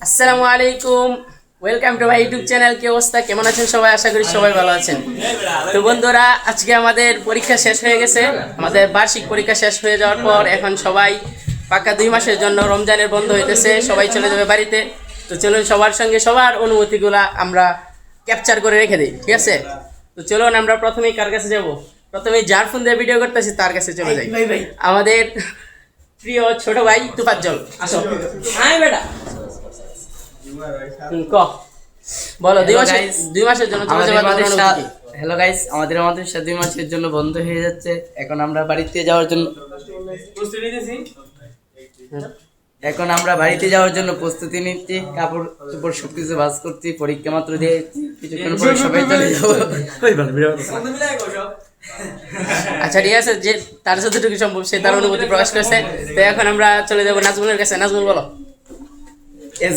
আসসালামু আলাইকুম, welcome to my YouTube channel. কি অবস্থা, কেমন আছেন সবাই? আশা করি সবাই ভালো আছেন। তো বন্ধুরা, আজকে আমাদের পরীক্ষা শেষ হয়ে গেছে। আমাদের বার্ষিক পরীক্ষা শেষ হয়ে যাওয়ার পর এখন সবাই পাক্কা 2 মাসের জন্য রমজানের বন্ধ হইতেছে, সবাই চলে যাবে বাড়িতে। তো চলুন সবার সঙ্গে সবার অনুভূতিগুলা আমরা ক্যাপচার করে রেখে দিই, ঠিক আছে? তো চলুন আমরা প্রথমেই কার কাছে যাব? প্রথমেই যার ফোন দিয়ে ভিডিও করতেছি তার কাছে চলে যাই। আমাদের প্রিয় ছোট ভাই তুফাজ্জল, আসো। আয় বেটা, বলো 2 মাসের জন্য চলে যাবে। হ্যালো গাইস, আমাদের 2 মাসের জন্য বন্ধ হয়ে যাচ্ছে। এখন আমরা বাড়িতে যাওয়ার জন্য প্রস্তুতি নিচ্ছি। কাপড় চোপড় সবকিছু ভাঁজ করছি। পরীক্ষা মাত্র দিয়ে কিছুক্ষণ পরে সবাই চলে যাবো। আচ্ছা ঠিক আছে, যে তার যতটুকু সম্ভব সে তার অনুভূতি প্রকাশ করেছে। তো এখন আমরা চলে যাবো নাজমুলের কাছে। নাজমুল বলো।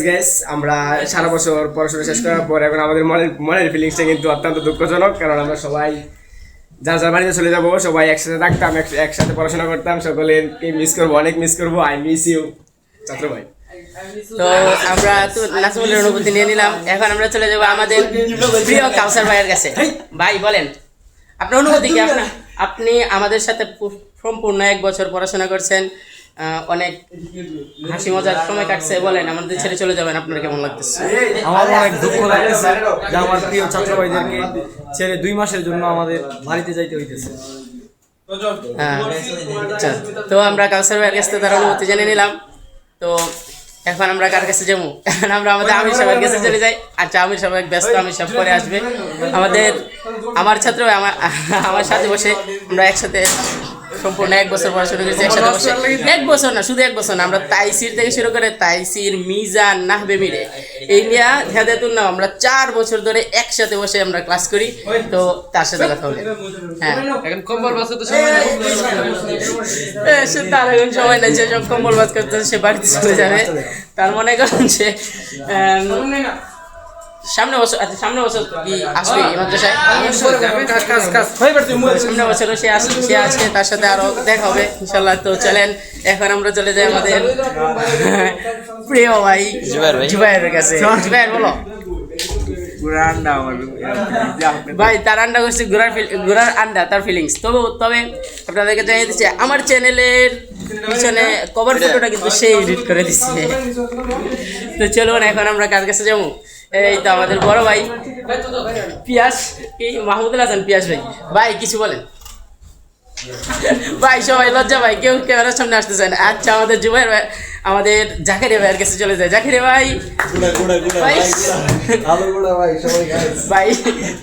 গাইস, আমরা সারা বছর পড়াশোনা শেষ করার পর এখন আমাদের মনের ফিলিংসটা কিন্তু অত্যন্ত দুঃখজনক, কারণ আমরা সবাই যার যার বাড়িতে চলে যাবো, সবাই একসাথে থাকতাম, একসাথে পড়াশোনা করতাম। সকলেরকে মিস করবো, অনেক মিস করবো। আই মিস ইউ ছাত্র ভাই। তো আমরা তো নাজমুলের অনুভূতি নিয়ে নিলাম। এখন আমরা চলে যাবো আমাদের প্রিয় কাউসার ভাইয়ের কাছে। ভাই বলেন আপনার অনুভূতি কি? আপনি আমাদের সাথে সম্পূর্ণ 1 বছর পড়াশোনা করছেন, অনেক হাসি মজার সময় কাটছে। বলেন, আমাদের ছেড়ে চলে যাবেন, আপনার কেমন লাগতেছে? আমার অনেক দুঃখ লাগতেছে যে আমার প্রিয় ছাত্র ভাইদেরকে ছেড়ে 2 মাসের জন্য আমাদের বাড়িতে যাইতে হইতেছে। হ্যাঁ, আচ্ছা। তো আমরা কাউসার ভাইয়ের কাছে তার অনুভূতি জেনে নিলাম। তো এখন আমরা কার কাছে যাবো? এখন আমরা আমাদের আমির সাহেবের কাছে চলে যাই। আচ্ছা, আমির সাহেব ব্যস্ত, আমির সাহেব পরে আসবে। আমার ছাত্র ভাই আমার সাথে বসে আমরা একসাথে সম্পূর্ণ 1 বছর পড়াশোনা করেছি একসাথে বসে। 1 বছর না, শুধু 1 বছর না, আমরা তাইসির থেকে শুরু করে তাইসির, মিজান, নাহবে, মিরে, এই নিয়ে হেদায়েতুন নাম আমরা 4 বছর ধরে একসাথে বসে আমরা ক্লাস করি। তো তার সাথে কথা বলে, হ্যাঁ এখন কম্বল বাস করতে সময় নাই। সে তার এখন সময় নাই, যে সব কম্বল বাজ করতে সে বাড়িতে চলে যাবে। তার মনে করেন যে সামনে বছর কি আসবে এই মাদ্রাসায়? সামনে বছরও সে আসবে, তার সাথে আরো দেখা হবে ইনশাল্লাহ। তো চলেন এখন আমরা চলে যাই আমাদের প্রিয় ভাই জুবাইরের কাছে। জুবাইর বলো। ভাই তার আন্ডা করছে, ঘোড়ার আন্ডা, তার ফিলিংস। তবে আপনাদেরকে জানিয়ে দিচ্ছি, আমার চ্যানেলের পিছনে কভার ফটোটা কিন্তু সে এডিট করে দিচ্ছে। তো চলুন এখন আমরা কার কাছে যাবো? এই তো আমাদের বড় ভাই পিয়াস, এই মাহমুদুল হাসান পিয়াস ভাই। ভাই কিছু বলেন ভাই। সবাই লজ্জা ভাই, কেউ ক্যামেরার সামনে আসতে চায় না। আচ্ছা, আমাদের জুবাইর ভাই, আমাদের জাকারিয়া ভাইয়ের কাছে চলে যায়। জাকারিয়া ভাই, ভাই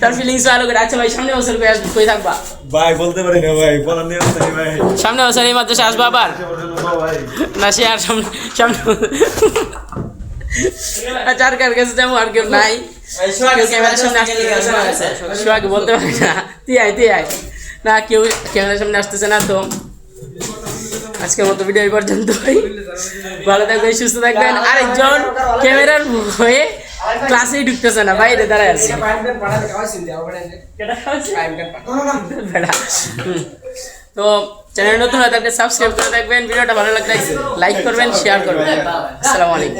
তার ফিলিংস আলো করে। আচ্ছা ভাই, সামনে বছর কই থাকবা? ভাই বলতে পারি না ভাই, বলার নিয়ম নাই ভাই। সামনে বছর এই মাদ্রাসা আসবা আবার না? সে আর সামনে আচ্ছা, আর কার কাছে যাবো? আর কেউ নাই, কেউ ক্যামেরার সামনে আসতে সোহাগ বলতে পারি না। তুই আয় না, কেউ ক্যামেরার সামনে আসতেছে না। তো আজকের মতো ভিডিও এই পর্যন্তই। ভালো থাকবেন, সুস্থ থাকবেন। আরেকজন ক্যামেরার হয়ে ক্লাসেই ঢুকতেছে না, বাইরে দাঁড়ায় আছে। তো চ্যানেল নতুন হয় তাকে সাবস্ক্রাইব করে দেখবেন। ভিডিওটা ভালো লাগলে লাইক করবেন, শেয়ার করবেন। আসসালামু আলাইকুম।